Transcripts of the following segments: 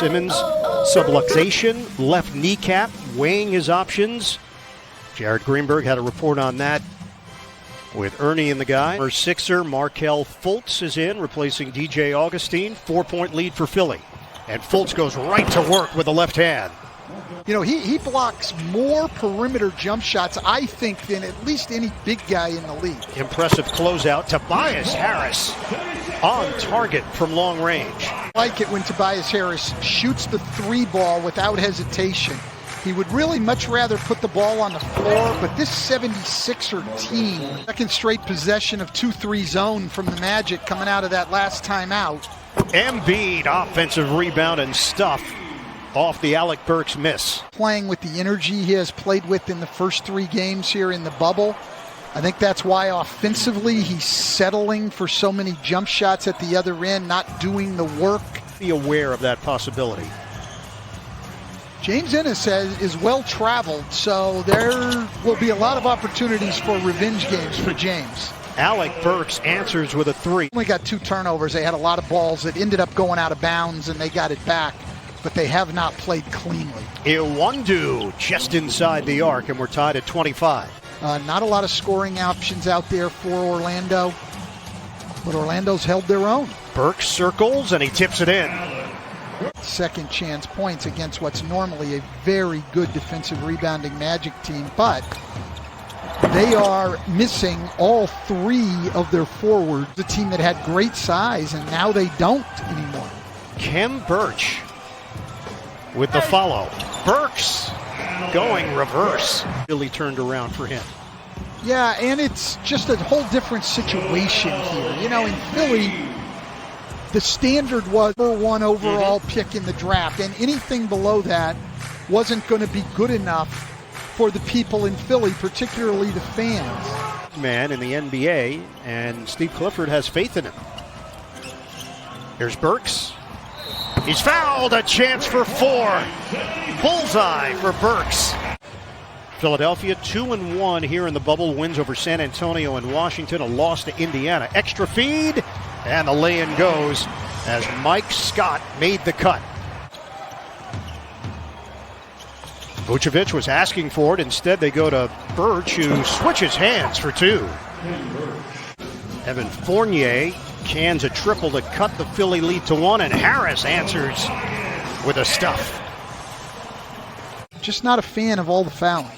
Simmons subluxation, left kneecap, weighing his options. Jared Greenberg had a report on that with Ernie and the guy. Our Sixer, Markelle Fultz is in, replacing DJ Augustine. 4-point lead for Philly. And Fultz goes right to work with the left hand. You know, he blocks more perimeter jump shots, I think, than at least any big guy in the league. Impressive closeout. Tobias Harris on target from long range. I like it when Tobias Harris shoots the three ball without hesitation. He would really much rather put the ball on the floor, but this 76er team, second straight possession of 2-3 zone from the Magic coming out of that last timeout. Embiid, offensive rebound and stuff off the Alec Burks miss. Playing with the energy he has played with in the first 3 games here in the bubble. I think that's why offensively he's settling for so many jump shots at the other end, not doing the work. Be aware of that possibility. James Ennis is well-traveled, so there will be a lot of opportunities for revenge games for James. Alec Burks answers with a 3. Only got 2 turnovers. They had a lot of balls that ended up going out of bounds, and they got it back, but they have not played cleanly. Iwundu just inside the arc, and we're tied at 25. Not a lot of scoring options out there for Orlando, but Orlando's held their own. Burks circles, and he tips it in. Second chance points against what's normally a very good defensive rebounding Magic team, but they are missing all 3 of their forwards. The team that had great size, and now they don't anymore. Kem Birch with the follow. Burks going reverse. Really turned around for him. Yeah, and it's just a whole different situation here. You know, in Philly, the standard was #1 overall pick in the draft, and anything below that wasn't going to be good enough for the people in Philly, particularly the fans. Man in the NBA, and Steve Clifford has faith in him. Here's Burks. He's fouled, a chance for 4. Bullseye for Burks. Philadelphia 2-1 here in the bubble. Wins over San Antonio and Washington. A loss to Indiana. Extra feed, and the lay-in goes as Mike Scott made the cut. Vucevic was asking for it. Instead, they go to Birch, who switches hands for 2. Evan Fournier cans a triple to cut the Philly lead to 1, and Harris answers with a stuff. Just not a fan of all the fouling.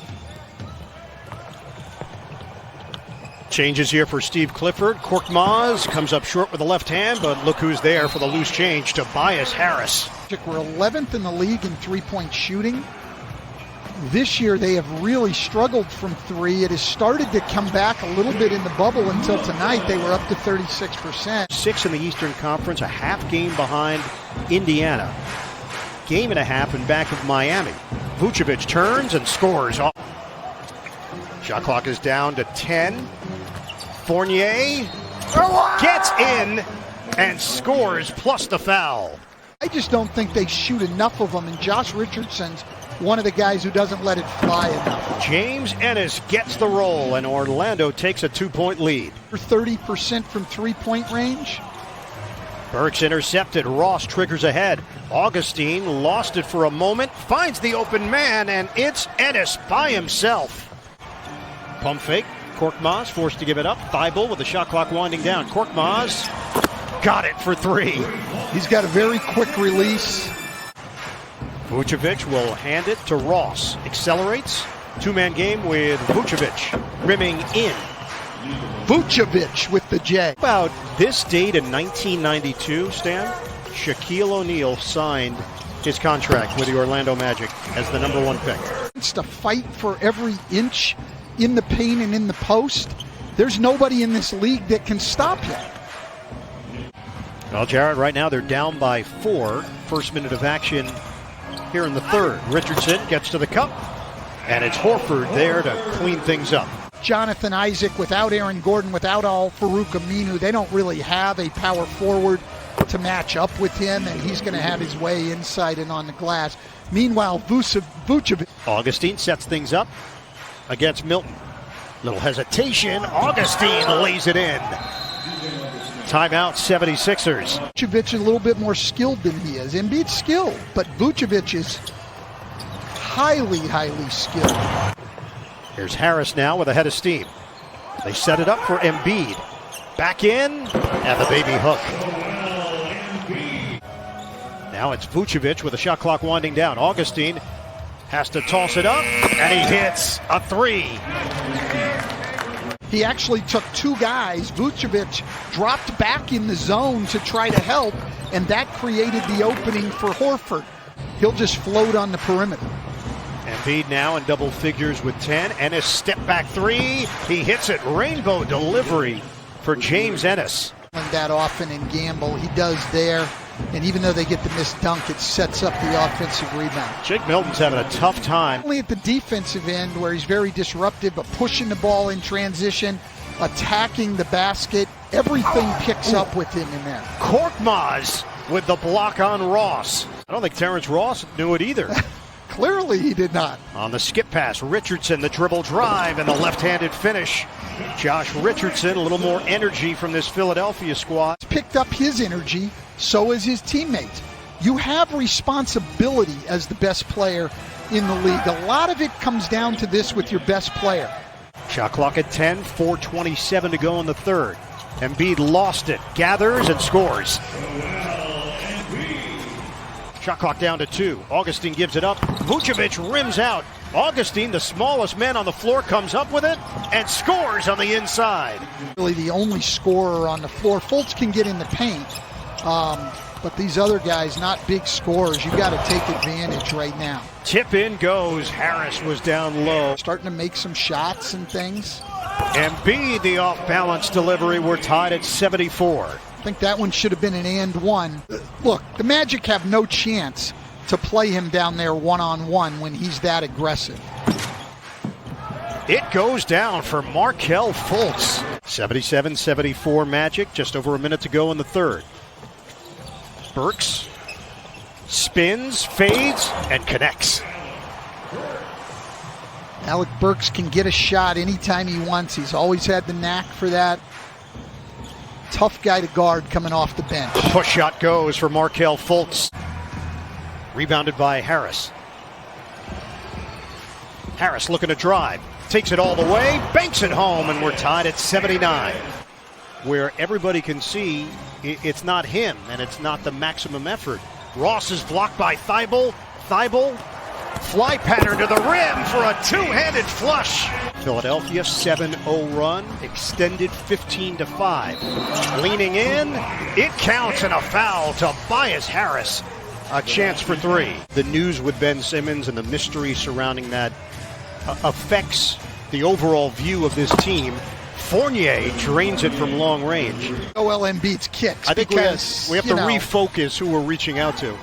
Changes here for Steve Clifford. Korkmaz comes up short with the left hand, but look who's there for the loose change. Tobias Harris. We're 11th in the league in three-point shooting. This year they have really struggled from 3. It has started to come back a little bit in the bubble until tonight. They were up to 36%. 6 in the Eastern Conference, a half game behind Indiana. Game and a half in back of Miami. Vucevic turns and scores. Shot clock is down to 10. Fournier gets in and scores, plus the foul. I just don't think they shoot enough of them, and Josh Richardson's one of the guys who doesn't let it fly enough. James Ennis gets the roll, and Orlando takes a 2-point lead. 30% from three-point range. Burks intercepted. Ross triggers ahead. Augustine lost it for a moment, finds the open man, and it's Ennis by himself. Pump fake. Korkmaz forced to give it up. Thibault with the shot clock winding down. Korkmaz got it for 3. He's got a very quick release. Vucevic will hand it to Ross. Accelerates. 2-man game with Vucevic rimming in. Vucevic with the J. About this date in 1992, Stan, Shaquille O'Neal signed his contract with the Orlando Magic as the #1 pick. It's to fight for every inch in the paint and in the post. There's nobody in this league that can stop him. Well, Jared, right now they're down by 4. First minute of action here in the 3rd. Richardson gets to the cup, and it's Horford there to clean things up. Jonathan Isaac, without Aaron Gordon, without Al-Farouq Aminu, they don't really have a power forward to match up with him, and he's going to have his way inside and on the glass. Meanwhile, Vucevic. Augustine sets things up against Milton. Little hesitation. Augustine lays it in. Timeout 76ers. Vucevic is a little bit more skilled than he is. Embiid's skilled, but Vucevic is highly skilled. Here's Harris now with a head of steam. They set it up for Embiid. Back in, and the baby hook. Now it's Vucevic with the shot clock winding down. Augustine has to toss it up, and he hits a three. He actually took two guys. Vucevic dropped back in the zone to try to help, and that created the opening for Horford. He'll just float on the perimeter. Embiid now in double figures with 10. Ennis step back three. He hits it. Rainbow delivery for James Ennis. That often in Gamble, he does there. And even though they get the missed dunk, it sets up the offensive rebound. Jake Milton's having a tough time. Only at the defensive end where he's very disruptive, but pushing the ball in transition, attacking the basket, everything picks up with him in there. Korkmaz with the block on Ross. I don't think Terrence Ross knew it either. Clearly he did not. On the skip pass, Richardson, the dribble drive, and the left-handed finish. Josh Richardson, a little more energy from this Philadelphia squad. He's picked up his energy, so is his teammates. You have responsibility as the best player in the league. A lot of it comes down to this with your best player. Shot clock at 10, 4:27 to go in the third. Embiid lost it, gathers and scores. Shot clock down to 2. Augustine gives it up. Vucevic rims out. Augustine, the smallest man on the floor, comes up with it and scores on the inside. Really the only scorer on the floor. Fultz can get in the paint, but these other guys, not big scorers. You've got to take advantage right now. Tip in goes. Harris was down low. Starting to make some shots and things. Embiid, the off-balance delivery. We're tied at 74. I think that one should have been an and one. Look, the Magic have no chance to play him down there one-on-one when he's that aggressive. It goes down for Markelle Fultz. 77-74 Magic, just over a minute to go in the third. Burks spins, fades, and connects. Alec Burks can get a shot anytime he wants. He's always had the knack for that. Tough guy to guard coming off the bench. The push shot goes for Markelle Fultz. Rebounded by Harris. Harris looking to drive. Takes it all the way, banks it home, and we're tied at 79. Where everybody can see it's not him, and it's not the maximum effort. Ross is blocked by Thibault. Thibault, fly pattern to the rim for a two-handed flush. Philadelphia 7-0 run, extended 15-5. Leaning in, it counts, and a foul to Tobias Harris. A chance for three. The news with Ben Simmons and the mystery surrounding that affects the overall view of this team. Fournier drains it from long range. Joel Embiid's kicks. I think we have to refocus who we're reaching out to.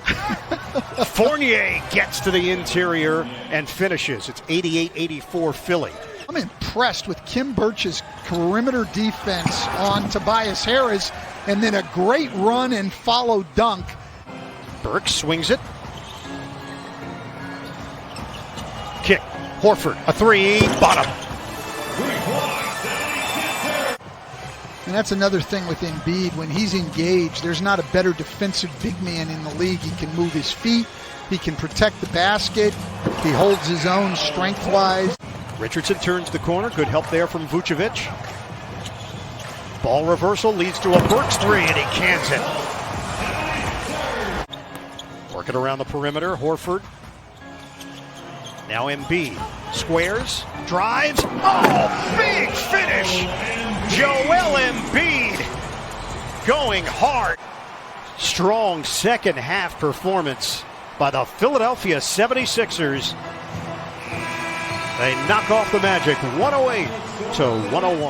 Fournier gets to the interior and finishes. It's 88-84 Philly. I'm impressed with Kim Birch's perimeter defense on Tobias Harris, and then a great run and follow dunk. Burks swings it. Kick. Horford, a three, bottom. And that's another thing with Embiid. When he's engaged, there's not a better defensive big man in the league. He can move his feet. He can protect the basket. He holds his own strength-wise. Richardson turns the corner. Good help there from Vucevic. Ball reversal leads to a Burks three, and he cans it. Working around the perimeter, Horford. Now Embiid. Squares, drives. Oh, big finish! Joel Embiid going hard. Strong second half performance by the Philadelphia 76ers. They knock off the Magic 108-101.